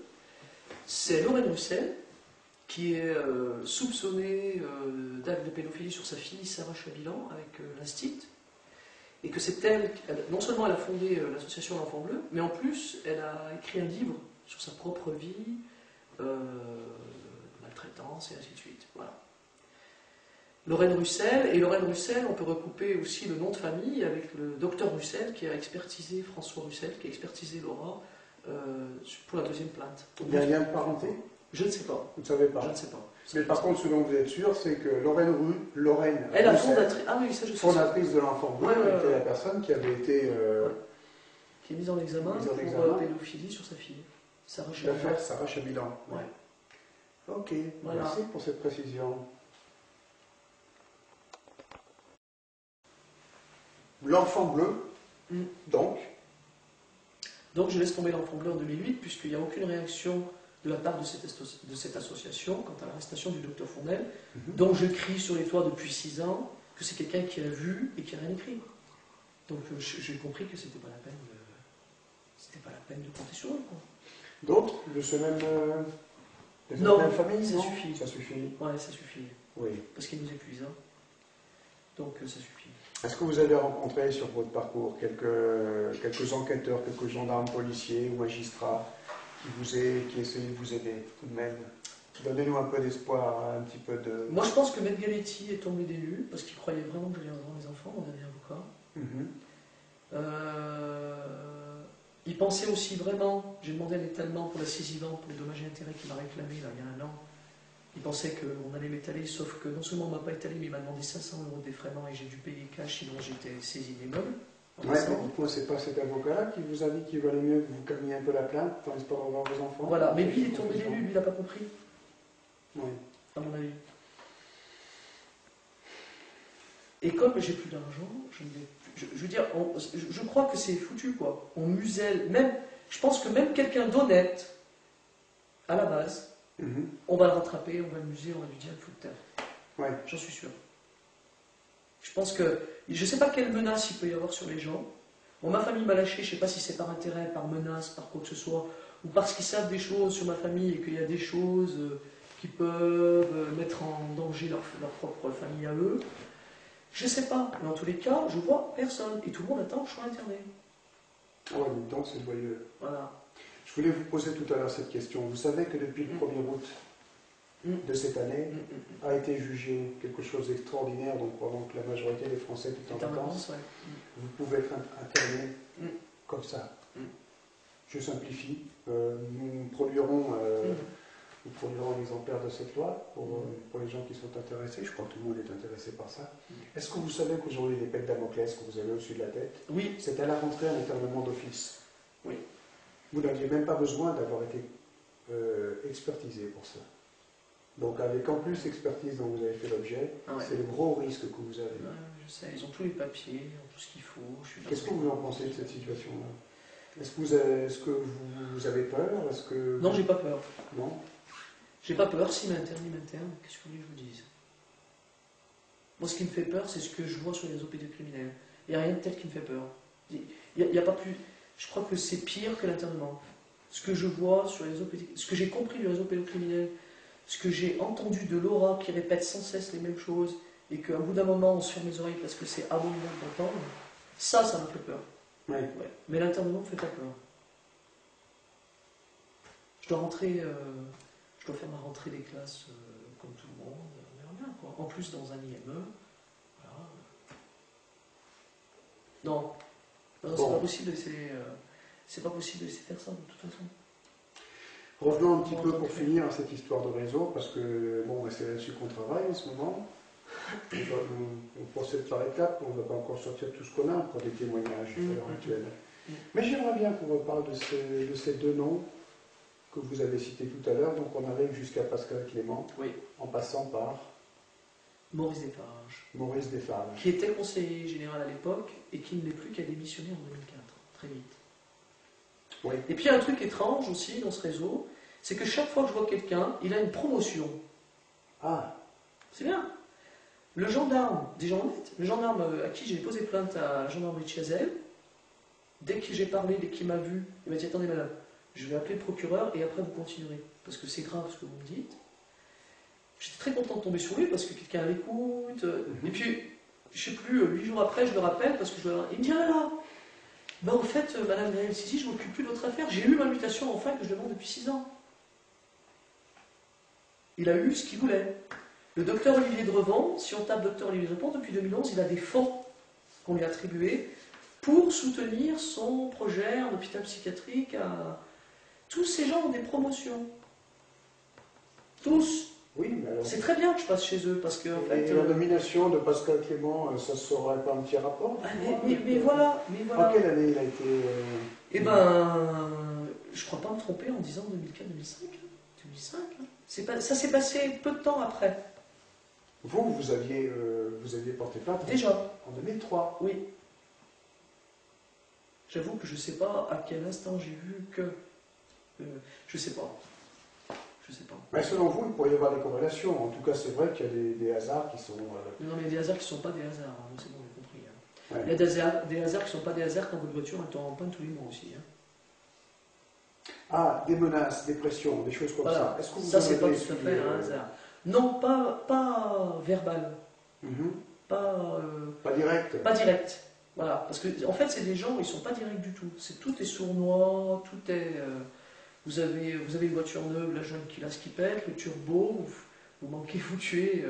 c'est Lorraine Roussel, qui est soupçonnée d'actes de pédophilie sur sa fille Sarah Chabilan avec l'Instit, et que c'est elle, non seulement elle a fondé l'association L'Enfant Bleu, mais en plus elle a écrit un livre sur sa propre vie, maltraitance et ainsi de suite. Voilà. Lorraine Russell, et Lorraine Russell, on peut recouper aussi le nom de famille avec le docteur Russell qui a expertisé, François Russell, qui a expertisé Laura pour la deuxième plainte. Il y a un lien de parenté? Je ne sais pas. Vous ne savez pas? Je ne sais pas. Mais par contre, ce dont vous êtes sûr, c'est que Lorraine Elle a Russell, fondatrice. Ah oui, ça je sais. fondatrice de l'Enfant Bleu, Ouais. était la personne qui avait été... Qui est mise en examen pour pédophilie sur sa fille. Sarah Chabilan. L'affaire Sarah Chabilan. Ouais. Ok, Voilà. merci pour cette précision. L'Enfant Bleu, donc, Donc je laisse tomber l'Enfant Bleu en 2008, puisqu'il n'y a aucune réaction de la part de cette association quant à l'arrestation du docteur Fournel, dont je crie sur les toits depuis 6 ans que c'est quelqu'un qui a vu et qui n'a rien écrit. Donc j'ai compris que c'était pas la peine de compter sur eux. Quoi. d'autres de ce même... de cette Non, même famille, ça non suffit. Ça suffit. Ouais, ça suffit. Oui. Parce qu'il nous épuise. Hein. Donc ça suffit. Est-ce que vous avez rencontré sur votre parcours quelques enquêteurs, quelques gendarmes, policiers ou magistrats qui essayaient de vous aider tout de même? Donnez-nous un peu d'espoir, un petit peu de... Moi je pense que Maître Galetti est tombé des nues, parce qu'il croyait vraiment que j'allais revoir mes enfants, mon ami avocat. Il pensait aussi vraiment, j'ai demandé un étalement pour la saisie vente, pour les dommages et intérêts qu'il m'a réclamé là, il y a 1 an. Il pensait qu'on allait m'étaler, sauf que non seulement on ne m'a pas étalé, mais il m'a demandé 500 € de défraiement et j'ai dû payer cash, sinon j'étais saisi des meubles. Ouais, mais pourquoi c'est pas cet avocat-là qui vous a dit qu'il valait mieux que vous calmiez un peu la plainte dans l'espoir de revoir vos enfants? Voilà, mais lui il est tombé des nues, lui il n'a pas compris, Oui. à mon avis. Et comme j'ai plus d'argent, je veux dire, je crois que c'est foutu, quoi. On muselle, même, je pense que même quelqu'un d'honnête, à la base, on va le rattraper, on va le museler, on va lui dire, il faut te taire. Ouais. J'en suis sûr. Je pense que, je ne sais pas quelle menace il peut y avoir sur les gens. Bon, ma famille m'a lâché, je ne sais pas si c'est par intérêt, par menace, par quoi que ce soit, ou parce qu'ils savent des choses sur ma famille et qu'il y a des choses qui peuvent mettre en danger leur propre famille à eux. Je ne sais pas, mais en tous les cas, je vois personne. Et tout le monde attend que je sois interné. Ah ouais, mais donc c'est joyeux. Voilà. Je voulais vous poser tout à l'heure cette question. Vous savez que depuis le 1er août de cette année a été jugé quelque chose d'extraordinaire, donc pendant que la majorité des Français étaient en vacances, vous pouvez être interné comme ça. Je simplifie. Nous produirons un exemplaire de cette loi pour les gens qui sont intéressés. Je crois que tout le monde est intéressé par ça. Est-ce que vous savez qu'aujourd'hui, l'épée de Damoclès que vous avez au-dessus de la tête, oui, c'est à la rentrée un internement d'office? Oui. Vous n'aviez même pas besoin d'avoir été expertisé pour ça. Donc avec en plus l'expertise dont vous avez fait l'objet, c'est le gros risque que vous avez. Je sais, ils ont tous les papiers, ils ont tout ce qu'il faut. Qu'est-ce que vous en pensez de cette situation-là? Est-ce que vous avez peur? Non, j'ai pas peur. Non. J'ai pas peur. S'ils m'internent, ils m'internent. Qu'est-ce que vous voulez que je vous dise? Moi, ce qui me fait peur, c'est ce que je vois sur les réseaux pédocriminels. Il n'y a rien de tel qui me fait peur. Il n'y a pas plus. Je crois que c'est pire que l'internement. Ce que je vois sur les réseaux pédocriminels, ce que j'ai compris du réseau pédocriminel, ce que j'ai entendu de Laura qui répète sans cesse les mêmes choses, et qu'à bout d'un moment on se ferme les oreilles parce que c'est abominable d'entendre, ça me fait peur. Ouais. Ouais. Mais l'internement ne me fait pas peur. Je dois faire ma rentrée des classes comme tout le monde, on verra bien, quoi. En plus dans un IME. Voilà. Non, bon. C'est pas possible de laisser. C'est pas possible de laisser faire ça de toute façon. Revenons un petit peu pour finir à cette histoire de réseau, parce que bon, c'est là-dessus qu'on travaille en ce moment. On procède par étapes, on ne va pas encore sortir tout ce qu'on a pour des témoignages à l'heure actuelle. Mais j'aimerais bien qu'on reparle de ces deux noms que vous avez cités tout à l'heure. Donc on arrive jusqu'à Pascal Clément, en passant par Maurice Desfarges. Maurice Desfarges. Qui était conseiller général à l'époque et qui ne l'est plus, qu'à démissionné en 2004, très vite. Oui. Et puis il y a un truc étrange aussi dans ce réseau, c'est que chaque fois que je vois quelqu'un, il a une promotion. Ah. C'est bien. Le gendarme, des gens honnêtes, le gendarme à qui j'ai posé plainte à la gendarmerie de Chazelle, dès que j'ai parlé, dès qu'il m'a vu, il m'a dit: attendez madame, je vais appeler le procureur et après vous continuerez, parce que c'est grave ce que vous me dites. J'étais très content de tomber sur lui parce que quelqu'un à l'écoute. Et puis, je ne sais plus, 8 jours après, je le rappelle parce que il me dit: ah là, ben en fait, madame Gaëlle Sisi, je ne m'occupe plus de votre affaire, j'ai eu l'invitation enfin que je demande depuis 6 ans. Il a eu ce qu'il voulait. Le docteur Olivier Drevant, si on tape docteur Olivier Drevant, depuis 2011, il a des fonds qu'on lui a attribués pour soutenir son projet en hôpital psychiatrique. Tous ces gens ont des promotions. Tous. Oui, mais alors... C'est très bien que je passe chez eux parce que en fait. La nomination de Pascal Clément, ça ne saurait pas un petit rapport? Mais voilà. En quelle année il a été Eh ben, je crois pas me tromper en disant 2004-2005. 2005. Ça s'est passé peu de temps après. Vous aviez porté plainte déjà en 2003. Oui. J'avoue que je ne sais pas à quel instant j'ai vu que... je ne sais pas. Mais selon vous, il pourrait y avoir des corrélations. En tout cas, c'est vrai qu'il y a des hasards qui sont... Non, mais il y a des hasards qui ne sont pas des hasards. Hein. C'est bon, j'ai compris. Hein. Ouais. Il y a des hasards qui ne sont pas des hasards quand votre voiture est en panne tous les mois aussi. Hein. Ah, des menaces, des pressions, des choses comme ça. Est-ce que vous ça, c'est pas avez tout à fait un hasard. Non, pas verbal. Pas direct. Pas direct. Voilà. Parce que, en fait, c'est des gens, ils ne sont pas directs du tout. Tout est sournois, tout est... Vous avez une voiture neuve, la jeune qui pète, le turbo, vous manquez, vous tuez.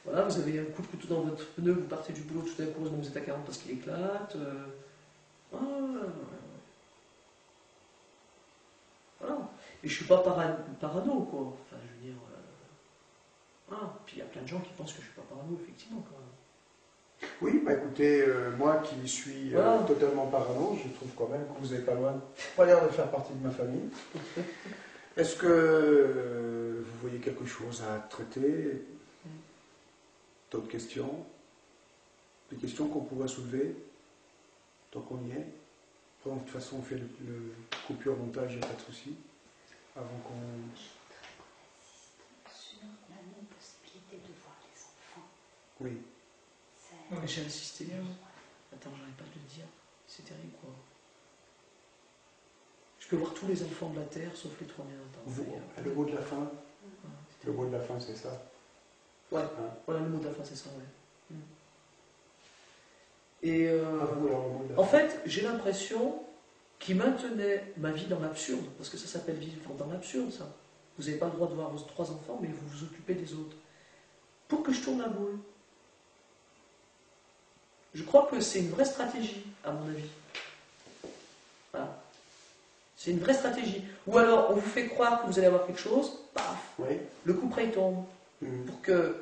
Voilà, vous avez un coup de couteau dans votre pneu, vous partez du boulot, tout à coup, vous êtes à 40 parce qu'il éclate. Voilà. Et je ne suis pas parano, quoi. Enfin, je veux dire... Puis il y a plein de gens qui pensent que je ne suis pas parano, effectivement, quand même. Oui, bah écoutez, moi qui suis totalement parano, je trouve quand même que vous n'avez pas l'air de faire partie de ma famille. Est-ce que vous voyez quelque chose à traiter? D'autres questions? des questions qu'on pourrait soulever, tant qu'on y est. Bon, de toute façon, on fait le coupure montage, il n'y a pas de souci. Avant qu'on... Sur la non-possibilité de voir les enfants. Oui. Non, mais j'ai insisté. Attends, j'arrive pas de le dire. C'est terrible, quoi. Je peux voir tous les enfants de la Terre, sauf les 3 miens. Le mot de la fin, le mot de la fin, c'est ça. Ouais, Hein? voilà, le mot de la fin, c'est ça, ouais. Et Vous, alors, le mot de la en fin. fait, j'ai l'impression qu'il maintenait ma vie dans l'absurde, parce que ça s'appelle vivre dans l'absurde, ça. Vous n'avez pas le droit de voir vos 3 enfants, mais vous vous occupez des autres. Pour que je tourne la boule. Je crois que c'est une vraie stratégie, à mon avis. Voilà. C'est une vraie stratégie. Ou alors, on vous fait croire que vous allez avoir quelque chose, paf, Oui. le coup près il tombe. Mhm. Pour que,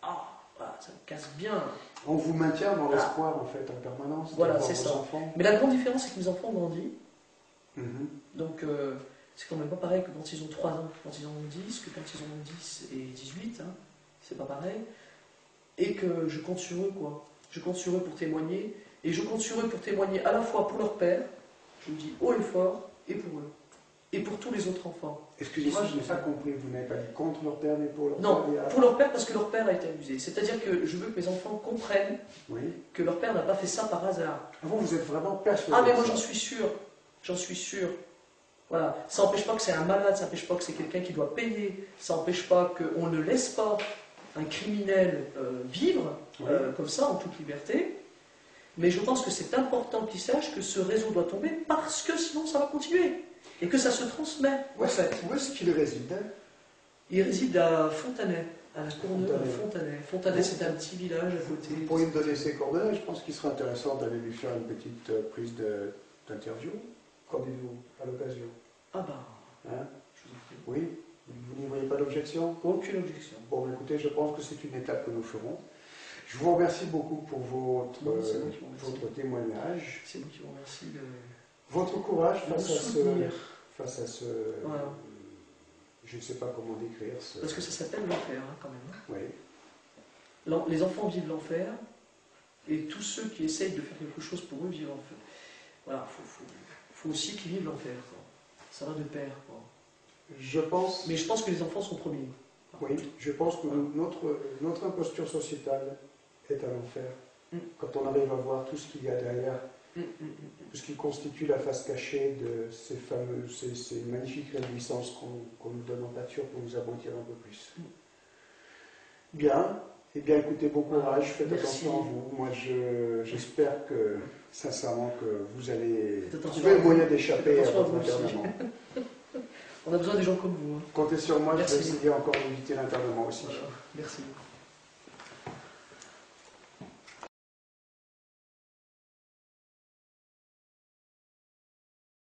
voilà, ça me casse bien. On vous maintient dans l'espoir, en fait, en permanence. Voilà, d'avoir c'est vos ça. enfants. Mais la grande différence, c'est que mes enfants ont grandi. Mhm. Donc, c'est quand même pas pareil que quand ils ont 3 ans, quand ils en ont 10, que quand ils en ont 10 et 18. Hein. C'est pas pareil. Et que je compte sur eux, quoi. Je compte sur eux pour témoigner. Et je compte sur eux pour témoigner à la fois pour leur père, je me dis haut et fort, et pour eux. Et pour tous les autres enfants. Excusez-moi, je n'ai pas compris. Vous n'avez pas dit contre leur père, mais pour leur Non, père. pour leur père, parce que leur père a été abusé. C'est-à-dire que je veux que mes enfants comprennent Oui. que leur père n'a pas fait ça par hasard. Vous êtes vraiment persuadé. Ah, mais de moi ça. j'en suis sûr. J'en suis sûr. Voilà. Ça n'empêche pas que c'est un malade, ça n'empêche pas que c'est quelqu'un qui doit payer, ça n'empêche pas qu'on ne laisse pas un criminel vivre Oui. comme ça, en toute liberté. Mais je pense que c'est important qu'ils sachent que ce réseau doit tomber parce que sinon ça va continuer. Et que ça se transmet, en fait. Où est-ce qu'il réside? Il réside à Fontanay, à la Courneuve de Fontanay. Fontanay. Fontanay, c'est un petit village à côté. Vous pourriez me donner ses coordonnées. Je pense qu'il serait intéressant d'aller lui faire une petite prise d'interview. Qu'en dites-vous à l'occasion? Ah bah, Hein? je vous en prie. Oui. Vous n'y voyez pas d'objection? Aucune objection. Bon, écoutez, je pense que c'est une étape que nous ferons. Je vous remercie beaucoup pour votre, Non, c'est moi qui vous remercie. votre témoignage, C'est moi qui vous remercie de votre courage de face nous à ce... soutenir. Face à ce Voilà. Je ne sais pas comment décrire ce... Parce que ça s'appelle l'enfer, hein, quand même. Oui. Les enfants vivent l'enfer, et tous ceux qui essayent de faire quelque chose pour eux vivent l'enfer. Voilà, faut aussi qu'ils vivent l'enfer, quoi. Ça va de pair, quoi. Je pense... Mais je pense que les enfants sont premiers. Oui, je pense que notre imposture sociétale est à l'enfer. Mm. Quand on arrive à voir tout ce qu'il y a derrière, tout ce qui constitue la face cachée de ces magnifiques réjouissances qu'on nous donne en pâture pour nous abrutir un peu plus. Bien, eh bien écoutez, bon courage, faites Merci. attention à vous. Moi j'espère que, sincèrement, que vous allez Faites attention trouver à le vous. moyen d'échapper Faites à attention à votre vous aussi. internement. On a besoin des gens comme vous. Hein. Comptez sur moi, je vais Merci. essayer encore d'éviter l'internement aussi. Voilà. Merci beaucoup.